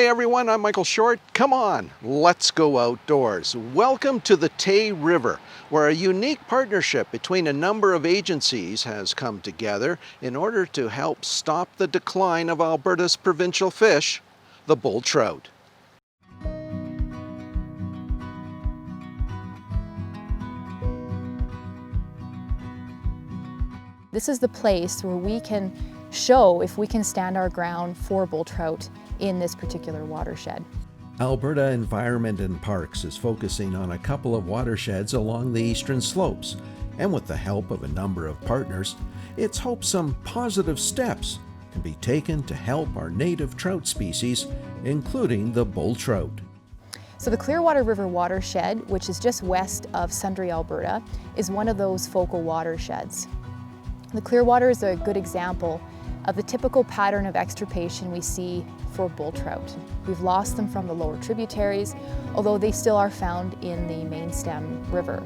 Hey everyone, I'm Michael Short. Come on, let's go outdoors. Welcome to the Tay River, where a unique partnership between a number of agencies has come together in order to help stop the decline of Alberta's provincial fish, the bull trout. This is the place where we can show if we can stand our ground for bull trout in this particular watershed. Alberta Environment and Parks is focusing on a couple of watersheds along the eastern slopes, and with the help of a number of partners, it's hoped some positive steps can be taken to help our native trout species, including the bull trout. So the Clearwater River watershed, which is just west of Sundre, Alberta, is one of those focal watersheds. The Clearwater is a good example of the typical pattern of extirpation we see for bull trout. We've lost them from the lower tributaries, although they still are found in the main stem river.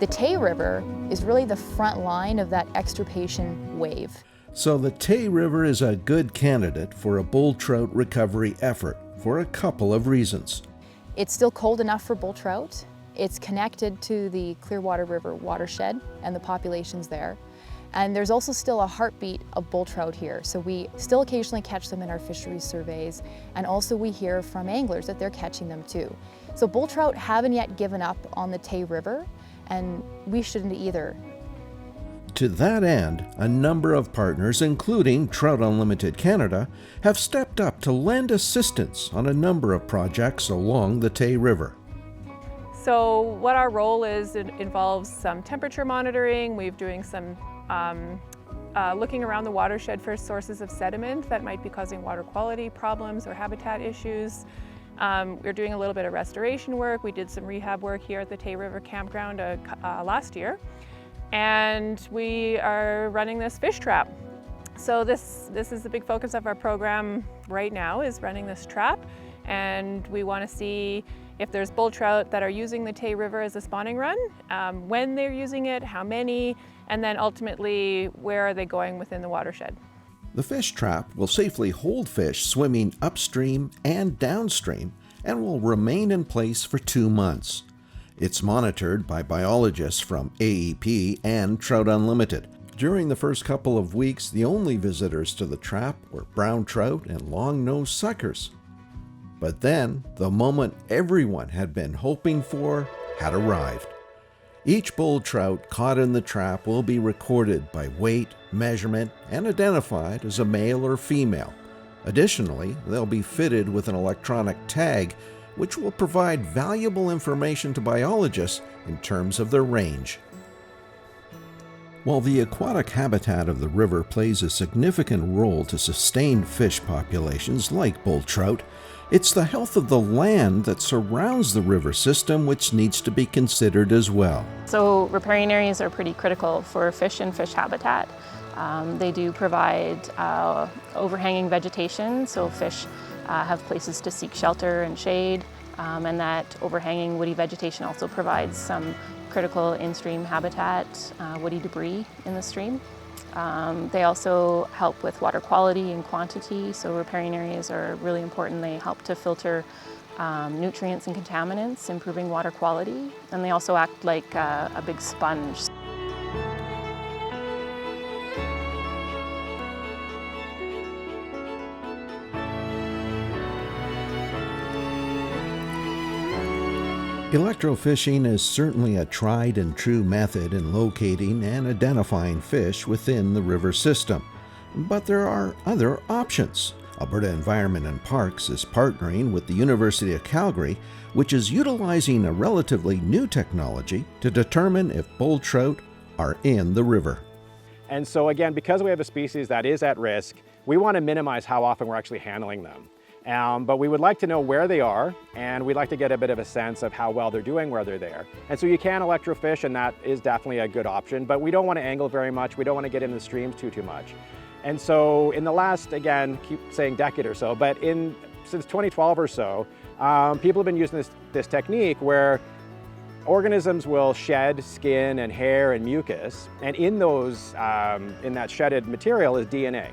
The Tay River is really the front line of that extirpation wave. So the Tay River is a good candidate for a bull trout recovery effort for a couple of reasons. It's still cold enough for bull trout. It's connected to the Clearwater River watershed and the populations there. And there's also still a heartbeat of bull trout here. So we still occasionally catch them in our fisheries surveys. And also we hear from anglers that they're catching them too. So bull trout haven't yet given up on the Tay River, and we shouldn't either. To that end, a number of partners, including Trout Unlimited Canada, have stepped up to lend assistance on a number of projects along the Tay River. So what our role is, it involves some temperature monitoring. We're doing some looking around the watershed for sources of sediment that might be causing water quality problems or habitat issues. We're doing a little bit of restoration work. We did some rehab work here at the Tay River campground last year. And we are running this fish trap. So this is the big focus of our program right now, is running this trap. And we want to see if there's bull trout that are using the Tay River as a spawning run, when they're using it, how many, and then ultimately, where are they going within the watershed. The fish trap will safely hold fish swimming upstream and downstream and will remain in place for 2 months. It's monitored by biologists from AEP and Trout Unlimited. During the first couple of weeks, the only visitors to the trap were brown trout and long-nosed suckers. But then, the moment everyone had been hoping for had arrived. Each bull trout caught in the trap will be recorded by weight, measurement, and identified as a male or female. Additionally, they'll be fitted with an electronic tag, which will provide valuable information to biologists in terms of their range. While the aquatic habitat of the river plays a significant role to sustain fish populations like bull trout, it's the health of the land that surrounds the river system which needs to be considered as well. So riparian areas are pretty critical for fish and fish habitat. They do provide overhanging vegetation, so fish have places to seek shelter and shade, and that overhanging woody vegetation also provides some critical in-stream habitat, woody debris in the stream. They also help with water quality and quantity, so riparian areas are really important. They help to filter nutrients and contaminants, improving water quality, and they also act like a big sponge. Electrofishing is certainly a tried and true method in locating and identifying fish within the river system. But there are other options. Alberta Environment and Parks is partnering with the University of Calgary, which is utilizing a relatively new technology to determine if bull trout are in the river. And so again, because we have a species that is at risk, we want to minimize how often we're actually handling them. But we would like to know where they are, and we'd like to get a bit of a sense of how well they're doing where they're there. And so you can electrofish, and that is definitely a good option, but we don't want to angle very much. We don't want to get in the streams too much. And so in the last, again, keep saying decade or so, but since 2012 or so, people have been using this technique where organisms will shed skin and hair and mucus, and in those, in that shedded material is DNA.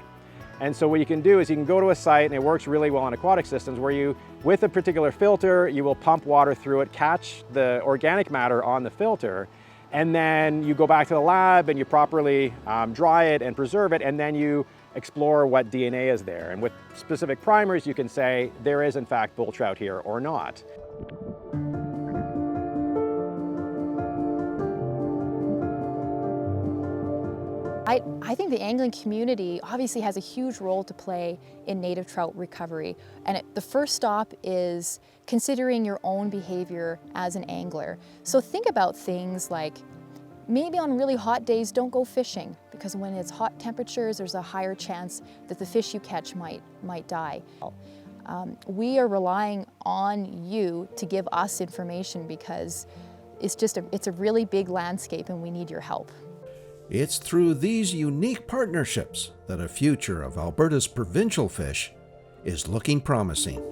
And so what you can do is you can go to a site, and it works really well on aquatic systems, where you, with a particular filter, you will pump water through it, catch the organic matter on the filter, and then you go back to the lab and you properly dry it and preserve it, and then you explore what DNA is there. And with specific primers, you can say there is in fact bull trout here or not. I think the angling community obviously has a huge role to play in native trout recovery. And the first stop is considering your own behavior as an angler. So think about things like, maybe on really hot days, don't go fishing, because when it's hot temperatures, there's a higher chance that the fish you catch might die. We are relying on you to give us information, because it's a really big landscape and we need your help. It's through these unique partnerships that a future of Alberta's provincial fish is looking promising.